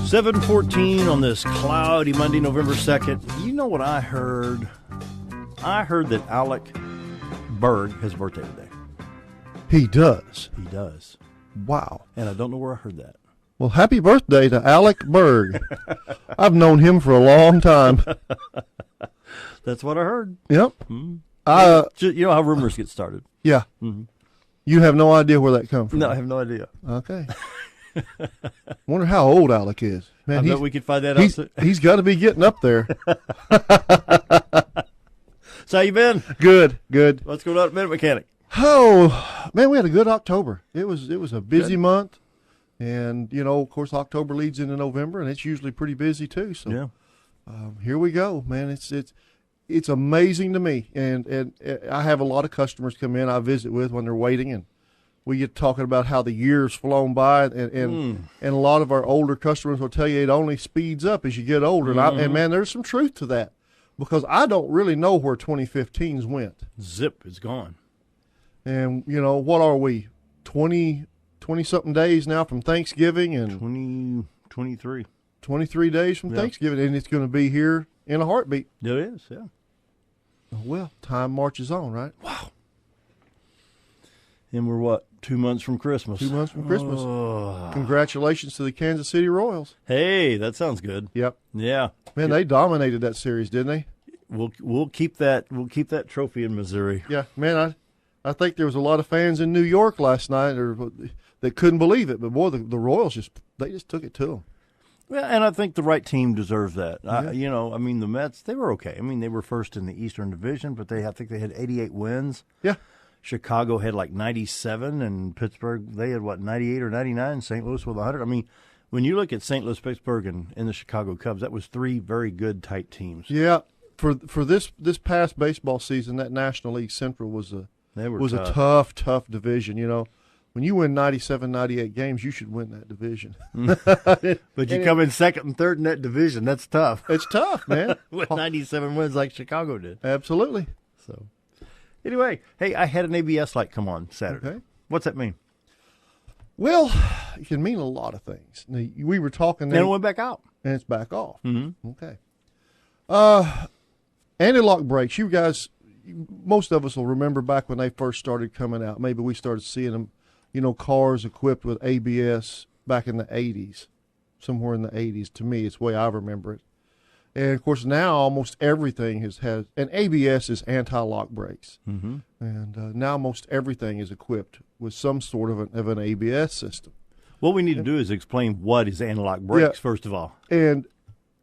7:14 on this cloudy Monday, November 2nd. You know what I heard? I heard that Alec Berg has a birthday today. He does. He does. Wow. And I don't know where I heard that. Well, happy birthday to Alec Berg. I've known him for a long time. That's what I heard. Yep. Mm-hmm. You know how rumors get started. Yeah. Mm-hmm. You have no idea where that comes from. No, I have no idea. Okay. Wonder how old Alec is. Man, I bet we could find that out. He's got to be getting up there. So how you been? Good. What's going on at Minute Mechanic? Oh, man, we had a good October. It was a busy month. And, you know, of course, October leads into November, and it's usually pretty busy, too. So yeah. Here we go, man. It's amazing to me. And I have a lot of customers come in I visit with when they're waiting, and we get talking about how the year's flown by, and a lot of our older customers will tell you it only speeds up as you get older. Mm-hmm. And man, there's some truth to that, because I don't really know where 2015's went. Zip, it's gone. And, you know, what are we, 20-something days now from Thanksgiving? And 23 days from Thanksgiving, and it's going to be here in a heartbeat. It is, yeah. Well, time marches on, right? Wow. And we're, what, 2 months from Christmas? 2 months from Christmas. Oh. Congratulations to the Kansas City Royals. Hey, that sounds good. Yep. Yeah. Man, they dominated that series, didn't they? We'll keep that trophy in Missouri. Yeah, man, I think there was a lot of fans in New York last night that couldn't believe it, but boy, the Royals just took it to them. Well, and I think the right team deserves that. Yeah. The Mets, they were okay. I mean, they were first in the Eastern Division, but I think they had 88 wins. Yeah. Chicago had like 97, and Pittsburgh, they had, 98 or 99, St. Louis with 100. I mean, when you look at St. Louis, Pittsburgh, and the Chicago Cubs, that was three very good, tight teams. Yeah. For this past baseball season, that National League Central was a tough division, you know. When you win 97, 98 games, you should win that division. But you come in second and third in that division. That's tough. It's tough, man. With 97 wins like Chicago did. Absolutely. So, anyway, hey, I had an ABS light come on Saturday. Okay. What's that mean? Well, it can mean a lot of things. We were talking. Then it went back out. And it's back off. Mm-hmm. Okay. Anti-lock brakes. You guys, most of us will remember back when they first started coming out. Maybe we started seeing them. You know, cars equipped with ABS back in the 80s, somewhere in the 80s. To me, it's the way I remember it. And, of course, now almost everything has and ABS is anti-lock brakes. Mm-hmm. And now most everything is equipped with some sort of an ABS system. What we need to do is explain what is anti-lock brakes, first of all. And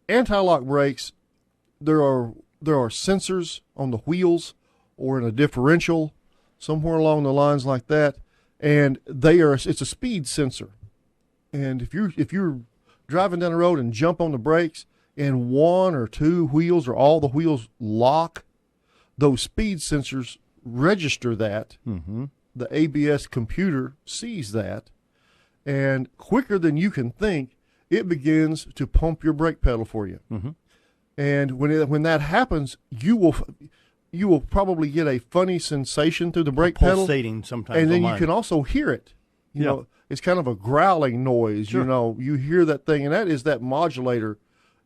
anti-lock brakes, there are sensors on the wheels or in a differential, somewhere along the lines like that. And it's a speed sensor. And if you're driving down the road and jump on the brakes and one or two wheels or all the wheels lock, those speed sensors register that. Mm-hmm. The ABS computer sees that, and quicker than you can think, it begins to pump your brake pedal for you. Mm-hmm. And when that happens, you will probably get a funny sensation through the brake pedal. Pulsating sometimes. And then you can also hear it. You know, it's kind of a growling noise. Sure. You know, you hear that thing, and that is that modulator,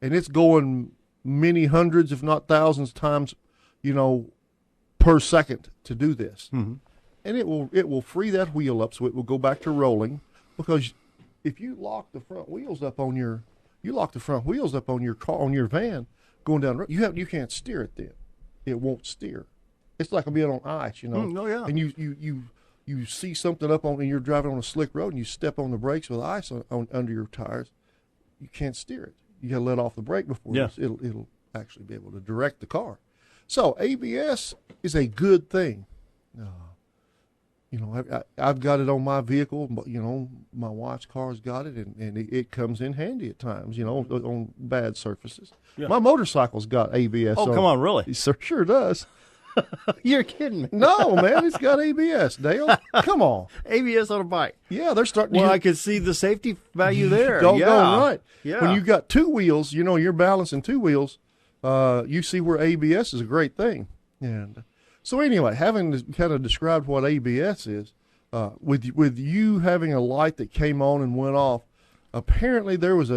and it's going many hundreds, if not thousands times, you know, per second to do this. Mm-hmm. And it will free that wheel up, so it will go back to rolling. Because if you lock the front wheels up on your car, on your van, going down the road, you can't steer it then. It won't steer. It's like being on ice, you know. Oh, yeah. And you see something and you're driving on a slick road and you step on the brakes with ice on under your tires. You can't steer it. You got to let off the brake before it'll actually be able to direct the car. So ABS is a good thing. You know, I've got it on my vehicle. You know, my wife's car's got it, and it comes in handy at times. You know, on bad surfaces. Yeah. My motorcycle's got ABS. Oh, come on, really? It sure does. You're kidding me. No, man, it's got ABS, Dale. Come on. ABS on a bike. Yeah, they're starting. Well, I could see the safety value there. Doggone right. Yeah. When you got two wheels, you know, you're balancing two wheels. You see where ABS is a great thing. And so anyway, having kind of described what ABS is, with you having a light that came on and went off, Apparently, there was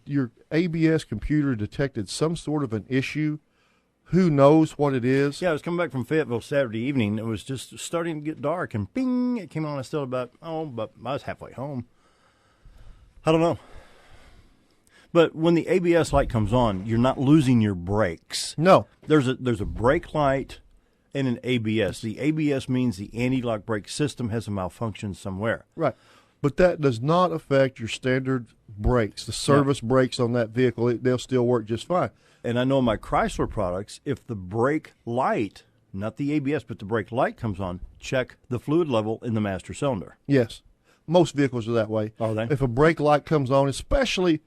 your ABS computer detected some sort of an issue. Who knows what it is? Yeah, I was coming back from Fayetteville Saturday evening. It was just starting to get dark, and bing, it came on. I still but I was halfway home. I don't know. But when the ABS light comes on, you're not losing your brakes. No. There's a brake light and an ABS. The ABS means the anti-lock brake system has a malfunction somewhere. Right. But that does not affect your standard brakes, the service brakes on that vehicle. They'll still work just fine. And I know my Chrysler products, if the brake light, not the ABS, but the brake light comes on, check the fluid level in the master cylinder. Yes. Most vehicles are that way. Are they? If a brake light comes on, especially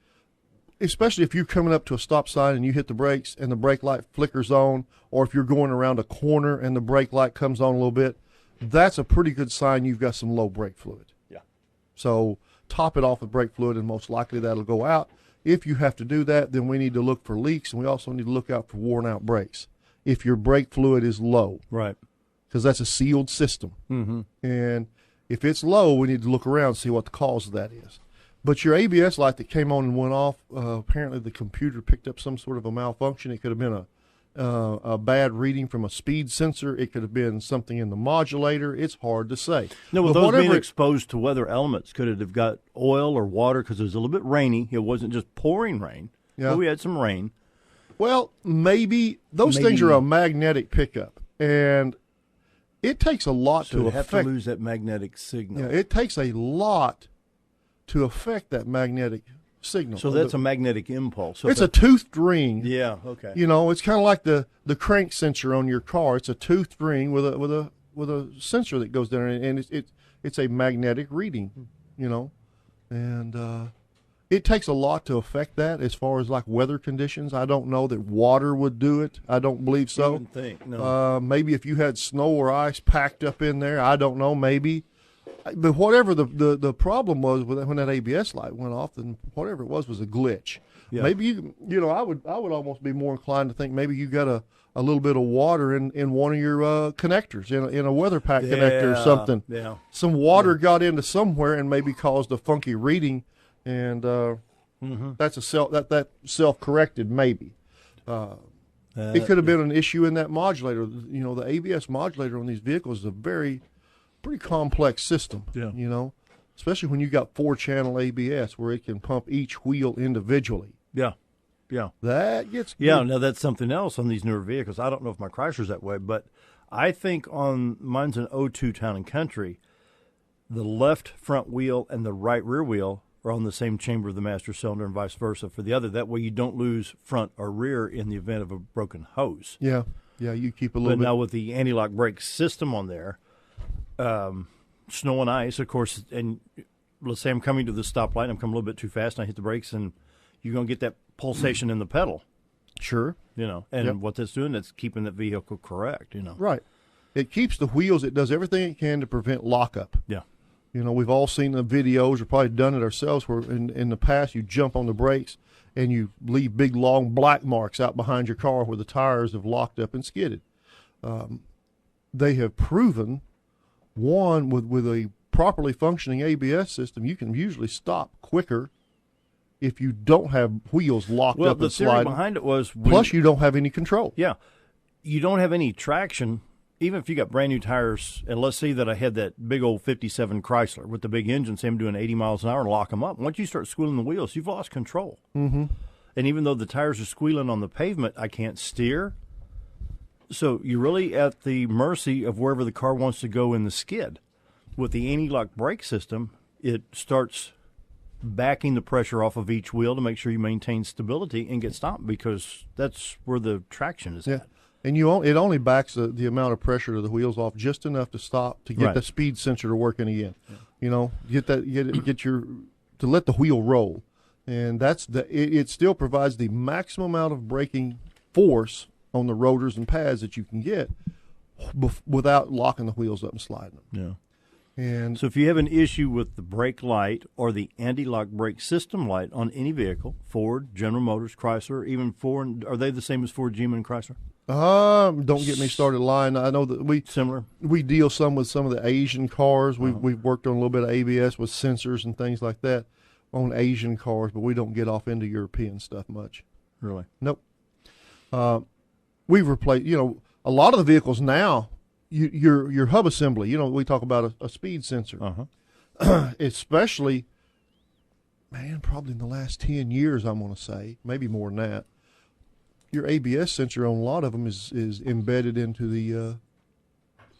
if you're coming up to a stop sign and you hit the brakes and the brake light flickers on, or if you're going around a corner and the brake light comes on a little bit, that's a pretty good sign you've got some low brake fluid. Yeah. So top it off with brake fluid, and most likely that'll go out. If you have to do that, then we need to look for leaks, and we also need to look out for worn-out brakes if your brake fluid is low. Right. Because that's a sealed system. Mm-hmm. And if it's low, we need to look around and see what the cause of that is. But your ABS light that came on and went off, apparently the computer picked up some sort of a malfunction. It could have been a bad reading from a speed sensor. It could have been something in the modulator. It's hard to say. No, with those being exposed to weather elements, could it have got oil or water? Because it was a little bit rainy. It wasn't just pouring rain. Yeah. But we had some rain. Well, maybe those things are a magnetic pickup, and it takes a lot to affect. Have to lose that magnetic signal. Yeah, it takes a lot to affect that magnetic signal. So that's a magnetic impulse. So it's a toothed ring. Yeah, okay. You know, it's kind of like the crank sensor on your car. It's a toothed ring with a sensor that goes down, and it's a magnetic reading. You know, and it takes a lot to affect that. As far as like weather conditions, I don't know that water would do it. I don't believe so. I wouldn't think. No. Maybe if you had snow or ice packed up in there, I don't know. Maybe. But whatever the problem was when that ABS light went off, then whatever it was a glitch. Yeah. Maybe I would almost be more inclined to think maybe you got a little bit of water in one of your connectors in a weather pack connector or something. Yeah. Some water got into somewhere and maybe caused a funky reading, and that's that self-corrected maybe. It could have been an issue in that modulator. You know, the ABS modulator on these vehicles is a pretty complex system, you know, especially when you got 4-channel ABS where it can pump each wheel individually. Yeah, yeah. That gets good. Yeah, now that's something else on these newer vehicles. I don't know if my Chrysler's that way, but I think on mine's an 02 Town and Country, the left front wheel and the right rear wheel are on the same chamber of the master cylinder and vice versa for the other. That way you don't lose front or rear in the event of a broken hose. Yeah, you keep a little bit. But now with the anti-lock brake system on there, snow and ice, of course, and let's say I'm coming to the stoplight, I'm coming a little bit too fast, and I hit the brakes, and you're going to get that pulsation in the pedal. Sure. You know, and what that's doing, that's keeping the vehicle correct, you know. Right. It keeps the wheels, it does everything it can to prevent lockup. Yeah. You know, we've all seen the videos, or probably done it ourselves, where in the past you jump on the brakes and you leave big, long black marks out behind your car where the tires have locked up and skidded. They have proven, one, with a properly functioning ABS system, you can usually stop quicker if you don't have wheels locked up and sliding. Well, the theory behind it was... Plus, you don't have any control. Yeah. You don't have any traction, even if you got brand new tires, and let's say that I had that big old 57 Chrysler with the big engine, say I'm doing 80 miles an hour and lock them up. Once you start squealing the wheels, you've lost control. Mm-hmm. And even though the tires are squealing on the pavement, I can't steer. So you're really at the mercy of wherever the car wants to go in the skid. With the anti-lock brake system, it starts backing the pressure off of each wheel to make sure you maintain stability and get stopped, because that's where the traction is at. And it only backs the amount of pressure to the wheels off just enough to stop, to get the speed sensor to working again. Yeah. You know, to let the wheel roll, and it still provides the maximum amount of braking force on the rotors and pads that you can get without locking the wheels up and sliding them. Yeah. And so if you have an issue with the brake light or the anti-lock brake system light on any vehicle, Ford, General Motors, Chrysler, even Ford, are they the same as Ford, GM, and Chrysler? Don't get me started lying. I know that we deal with some of the Asian cars. We've worked on a little bit of ABS with sensors and things like that. on Asian cars, but we don't get off into European stuff much. Really? Nope. We've replaced, a lot of the vehicles now, your hub assembly, we talk about a speed sensor. Especially, man, probably in the last 10 years, I'm going to say, maybe more than that. Your ABS sensor on a lot of them is embedded into the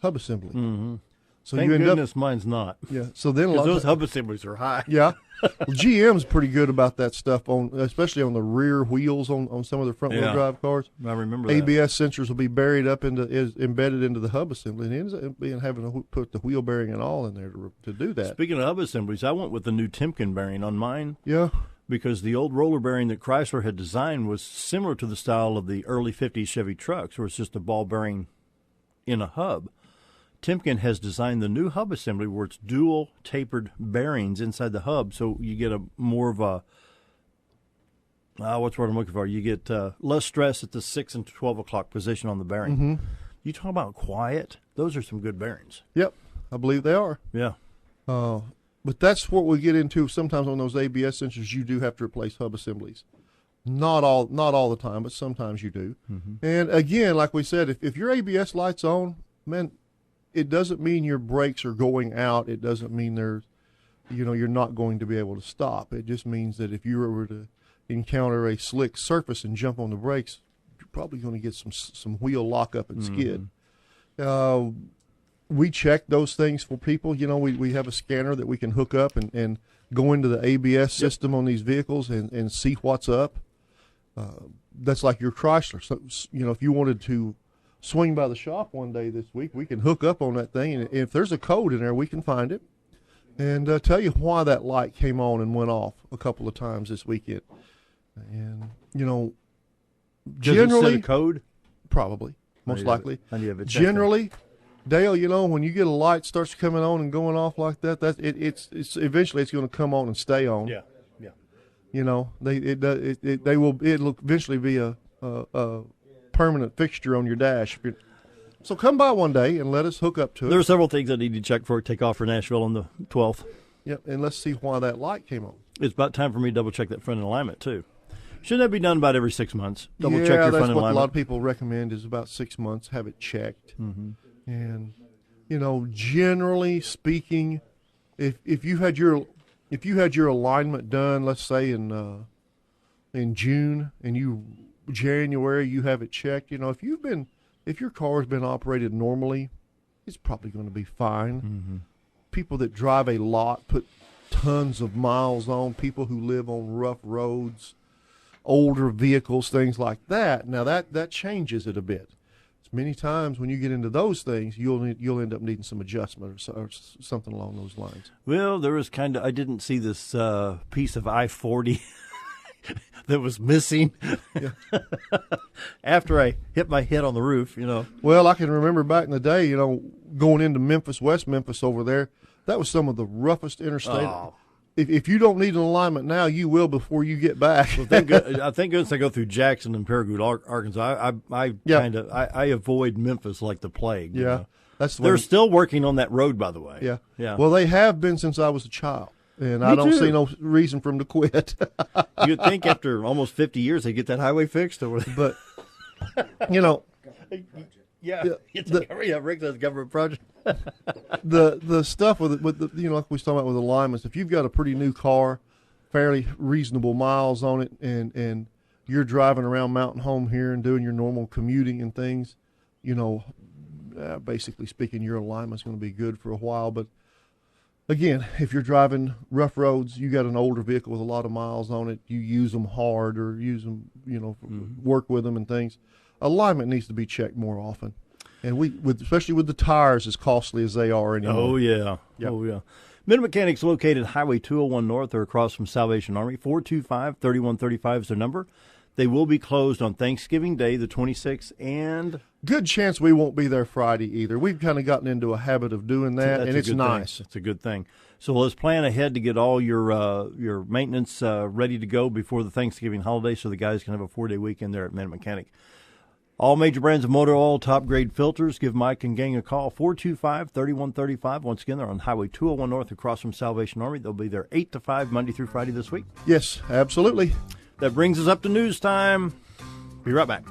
hub assembly. Mm-hmm. So Thank you end goodness mine's not. Yeah. So then those hub assemblies are high. Yeah. Well, GM's pretty good about that stuff especially on the rear wheels on some of the front wheel drive cars. I remember that. ABS sensors will be buried up embedded into the hub assembly, and it ends up having to put the wheel bearing and all in there to do that. Speaking of hub assemblies, I went with the new Timken bearing on mine. Yeah. Because the old roller bearing that Chrysler had designed was similar to the style of the early 50s Chevy trucks, where it's just a ball bearing in a hub. Timken has designed the new hub assembly where it's dual tapered bearings inside the hub, so you get a more of a what's the word I'm looking for? You get less stress at the 6 and 12 o'clock position on the bearing. Mm-hmm. You talk about quiet; those are some good bearings. Yep, I believe they are. Yeah. But that's what we get into. Sometimes on those ABS sensors, you do have to replace hub assemblies. Not all the time, but sometimes you do. Mm-hmm. And again, like we said, if your ABS light's on, man, it doesn't mean your brakes are going out. It doesn't mean you're not going to be able to stop. It just means that if you were to encounter a slick surface and jump on the brakes, you're probably going to get some wheel lockup and skid. We check those things for people. We have a scanner that we can hook up and go into the ABS system on these vehicles and see what's up. That's like your Chrysler. So, if you wanted to swing by the shop one day this week, we can hook up on that thing, and if there's a code in there, we can find it and tell you why that light came on and went off a couple of times this weekend. And generally, does it set a code? Probably, most likely. Generally, Dale, when you get a light starts coming on and going off like that, it's eventually it's going to come on and stay on. Yeah. It'll eventually be a permanent fixture on your dash. So come by one day and let us hook up to it. There are several things I need to check before I take off for Nashville on the 12th. Yep, and let's see why that light came on. It's about time for me to double check that front end alignment too. Shouldn't that be done about every 6 months? Double check your front end alignment. That's what a lot of people recommend is about 6 months, have it checked. Mm-hmm. And generally speaking, if you had your alignment done, let's say in June, and January you have it checked, if your car's been operated normally, it's probably going to be fine. Mm-hmm. People that drive a lot, put tons of miles on, people who live on rough roads, older vehicles, things like that. Now that changes it a bit. Many times when you get into those things, you'll end up needing some adjustment or something along those lines. Well, there was I didn't see this piece of I-40 that was missing after I hit my head on the roof, Well, I can remember back in the day, going into Memphis, West Memphis over there, that was some of the roughest interstate. Oh. If you don't need an alignment now, you will before you get back. Well, thank goodness I go through Jackson and Paragould, Arkansas. I avoid Memphis like the plague. Yeah, that's they're still working on that road, by the way. Yeah. Well, they have been since I was a child, and I don't see no reason for them to quit. You'd think after almost 50 years they get that highway fixed, but Rick does government project. the stuff with the like we was talking about with alignments, if you've got a pretty new car, fairly reasonable miles on it, and you're driving around Mountain Home here and doing your normal commuting and things, basically speaking, your alignment's going to be good for a while. But again, if you're driving rough roads, you got an older vehicle with a lot of miles on it, you use them hard or use them, work with them and things, alignment needs to be checked more often. And especially with the tires as costly as they are anymore. Oh, yeah. Yep. Oh, yeah. Mid Mechanics located Highway 201 North or across from Salvation Army. 425-3135 is their number. They will be closed on Thanksgiving Day, the 26th, and... Good chance we won't be there Friday either. We've kind of gotten into a habit of doing that, and it's nice. It's a good thing. So let's plan ahead to get all your maintenance ready to go before the Thanksgiving holiday so the guys can have a 4-day weekend there at Mid Mechanic. All major brands of motor oil, top-grade filters. Give Mike and gang a call, 425-3135. Once again, they're on Highway 201 North across from Salvation Army. They'll be there 8 to 5, Monday through Friday this week. Yes, absolutely. That brings us up to news time. Be right back.